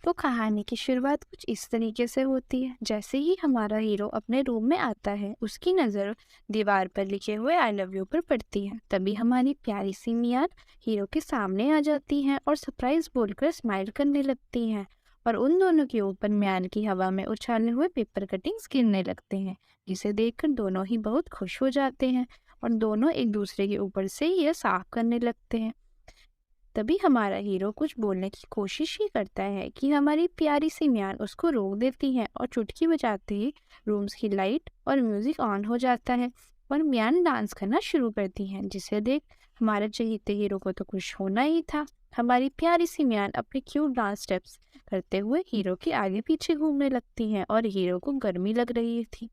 तो कहानी की शुरुआत कुछ इस तरीके से होती है। जैसे ही हमारा हीरो अपने रूम में आता है, उसकी नज़र दीवार पर लिखे हुए आई लव यू पर पड़ती है। तभी हमारी प्यारी सी मियान हीरो के सामने आ जाती हैं और सरप्राइज बोलकर स्माइल करने लगती हैं। और उन दोनों के ऊपर मियान की हवा में उछाले हुए पेपर कटिंग्स गिरने लगते हैं, जिसे देखकर दोनों ही बहुत खुश हो जाते हैं और दोनों एक दूसरे के ऊपर से यह साफ करने लगते हैं। तभी हमारा हीरो कुछ बोलने की कोशिश ही करता है कि हमारी प्यारी सी म्यान उसको रोक देती है और चुटकी बजाते ही रूम्स की लाइट और म्यूजिक ऑन हो जाता है और म्यान डांस करना शुरू करती है, जिसे देख हमारे चहेते हीरो को तो खुश होना ही था। हमारी प्यारी सी म्यान अपने क्यूट डांस स्टेप्स करते हुए हीरो के आगे पीछे घूमने लगती है और हीरो को गर्मी लग रही थी।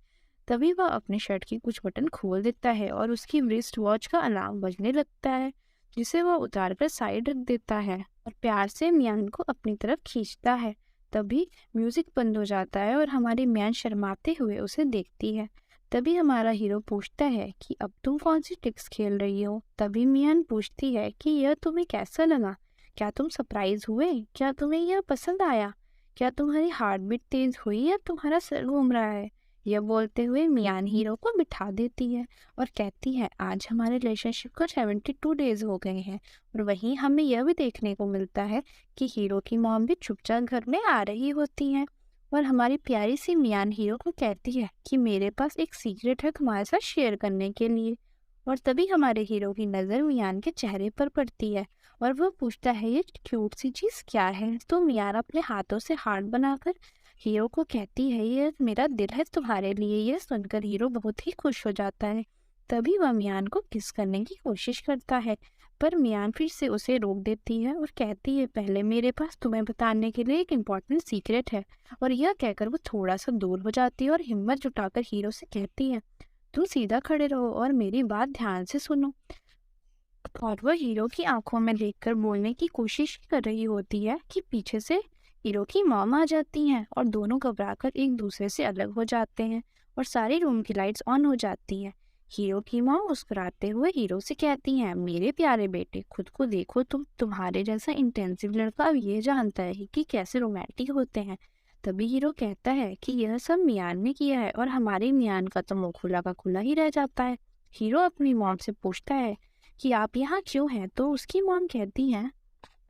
तभी वह अपने शर्ट की कुछ बटन खोल देता है और उसकी रिस्ट वॉच का अलार्म बजने लगता है, जिसे वह उतार कर साइड रख देता है और प्यार से मियान को अपनी तरफ खींचता है। तभी म्यूजिक बंद हो जाता है और हमारी मियान शर्माते हुए उसे देखती है। तभी हमारा हीरो पूछता है कि अब तुम कौन सी ट्रिक्स खेल रही हो। तभी मियान पूछती है कि यह तुम्हें कैसा लगा, क्या तुम सरप्राइज हुए, क्या तुम्हें यह पसंद आया, क्या तुम्हारी हार्ट बीट तेज हुई या तुम्हारा सर घूम रहा है। यह बोलते हुए मियान हीरो को बिठा देती है और कहती है आज हमारे रिलेशनशिप को 72 डेज हो गए हैं। और वहीं हमें यह भी देखने को मिलता है कि हीरो की मॉम भी चुपचाप घर में आ रही होती हैं और हमारी प्यारी सी मियान हीरो को कहती है कि मेरे पास एक सीक्रेट है तुम्हारे साथ शेयर करने के लिए। और तभी हमारे हीरो की नज़र मियान के चेहरे पर पड़ती है और वह पूछता है ये क्यूट सी चीज़ क्या है। तो मियान अपने हाथों से हार्ट बनाकर हीरो को कहती है ये मेरा दिल है तुम्हारे लिए। यह सुनकर हीरो बहुत ही खुश हो जाता है। तभी वह मियान को किस करने की कोशिश करता है, पर मियान फिर से उसे रोक देती है और कहती है पहले मेरे पास तुम्हें बताने के लिए एक इम्पोर्टेंट सीक्रेट है। और यह कहकर वो थोड़ा सा दूर हो जाती है और हिम्मत जुटाकर हीरो से कहती है तुम सीधा खड़े रहो और मेरी बात ध्यान से सुनो। और वह हीरो की आंखों में देखकर बोलने की कोशिश कर रही होती है कि पीछे से हीरो की मॉम आ जाती हैं और दोनों घबराकर एक दूसरे से अलग हो जाते हैं और सारे रूम की लाइट्स ऑन हो जाती हैं। हीरो की मॉम मुस्कुराते हुए हीरो से कहती हैं मेरे प्यारे बेटे खुद को देखो, तुम्हारे जैसा इंटेंसिव लड़का अब ये जानता है कि कैसे रोमांटिक होते हैं। तभी हीरो कहता है कि यह सब मियान ने किया है और हमारे मियान का तो मुंह खुला का खुला ही रह जाता है। हीरो अपनी मॉम से पूछता है कि आप यहाँ क्यों हैं। तो उसकी मॉम कहती है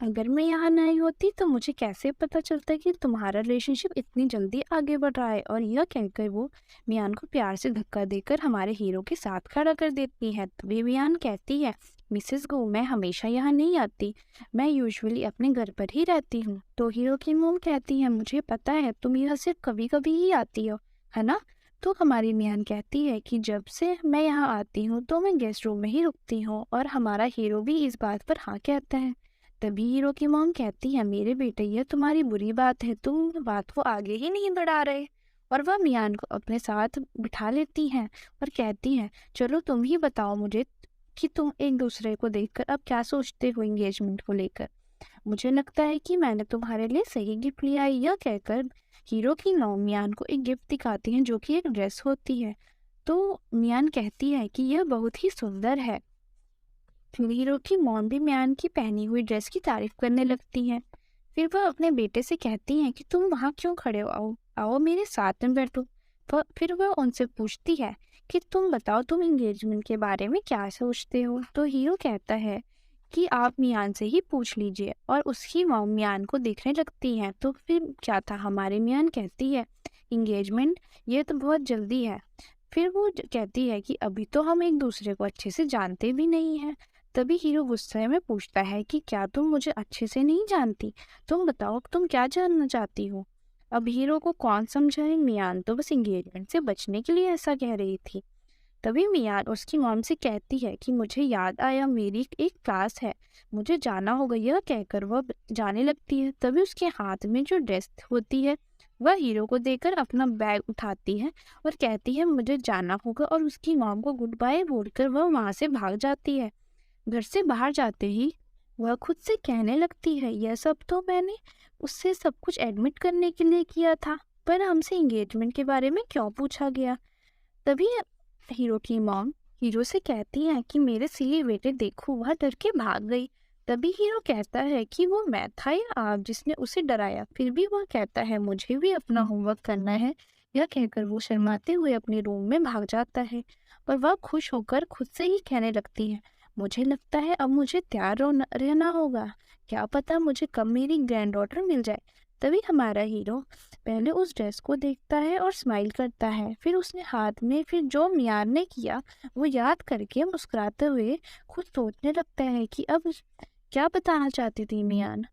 अगर मैं यहाँ नहीं होती तो मुझे कैसे पता चलता कि तुम्हारा रिलेशनशिप इतनी जल्दी आगे बढ़ रहा है। और यह कहकर वो मियान को प्यार से धक्का देकर हमारे हीरो के साथ खड़ा कर देती है। तभी मियान कहती है मिसेस गो मैं हमेशा यहाँ नहीं आती, मैं यूजुअली अपने घर पर ही रहती हूँ। तो हीरो की मॉम कहती है मुझे पता है तुम यहाँ सिर्फ कभी कभी ही आती हो, है ना। तो हमारी मियान कहती है कि जब से मैं यहाँ आती हूँ तो मैं गेस्ट रूम में ही रुकती हूँ। और हमारा हीरो भी इस बात पर हाँ कहता है। तभी हीरो की मॉम कहती है मेरे बेटे यह तुम्हारी बुरी बात है, तुम बात को आगे ही नहीं बढ़ा रहे। और वह मियान को अपने साथ बिठा लेती हैं और कहती हैं चलो तुम ही बताओ मुझे कि तुम एक दूसरे को देखकर अब क्या सोचते हो एंगेजमेंट को लेकर। मुझे लगता है कि मैंने तुम्हारे लिए सही गिफ्ट लिया है। यह कहकर हीरो की मॉम मियान को एक गिफ्ट दिखाती हैं जो कि एक ड्रेस होती है। तो मियान कहती है कि यह बहुत ही सुंदर है। फिर हीरो की मॉम भी मियान की पहनी हुई ड्रेस की तारीफ करने लगती है। फिर वह अपने बेटे से कहती हैं कि तुम वहाँ क्यों खड़े हो, आओ आओ मेरे साथ में बैठो। फिर वह उनसे पूछती है कि तुम बताओ तुम एंगेजमेंट के बारे में क्या सोचते हो। तो हीरो कहता है कि आप मियान से ही पूछ लीजिए। और उसकी मॉम मियान को देखने लगती है। तो फिर क्या था, हमारे मियान कहती है एंगेजमेंट ये तो बहुत जल्दी है। फिर वो कहती है कि अभी तो हम एक दूसरे को अच्छे से जानते भी नहीं हैं। तभी हीरो गुस्से में पूछता है कि क्या तुम मुझे अच्छे से नहीं जानती, तुम बताओ तुम क्या जानना चाहती हो। अब हीरो को कौन समझाए, मियान तो बस एंगेजमेंट से बचने के लिए ऐसा कह रही थी। तभी मियान उसकी मॉम से कहती है कि मुझे याद आया मेरी एक क्लास है, मुझे जाना होगा। यह कहकर वह जाने लगती है। तभी उसके हाथ में जो ड्रेस होती है वह हीरो को देकर अपना बैग उठाती है और कहती है मुझे जाना होगा। और उसकी मॉम को गुड बाय बोलकर वह वहाँ से भाग जाती है। घर से बाहर जाते ही वह खुद से कहने लगती है यह सब तो मैंने उससे सब कुछ एडमिट करने के लिए किया था, पर हमसे एंगेजमेंट के बारे में क्यों पूछा गया। तभी हीरो की मॉम हीरो से कहती है कि मेरे सिली बेटे देखो, वह डर के भाग गई। तभी हीरो कहता है कि वो मैं था या आप जिसने उसे डराया। फिर भी वह कहता है मुझे भी अपना होमवर्क करना है। यह कहकर वो शर्माते हुए अपने रूम में भाग जाता है। पर वह खुश होकर खुद से ही कहने लगती है, मुझे लगता है अब मुझे तैयार रहना होगा। क्या पता मुझे कब मेरी ग्रैंड डॉटर मिल जाए। तभी हमारा हीरो पहले उस ड्रेस को देखता है और स्माइल करता है। फिर उसने हाथ में फिर जो मियार ने किया वो याद करके मुस्कुराते हुए खुद सोचने लगता है कि अब क्या बताना चाहती थी मियान।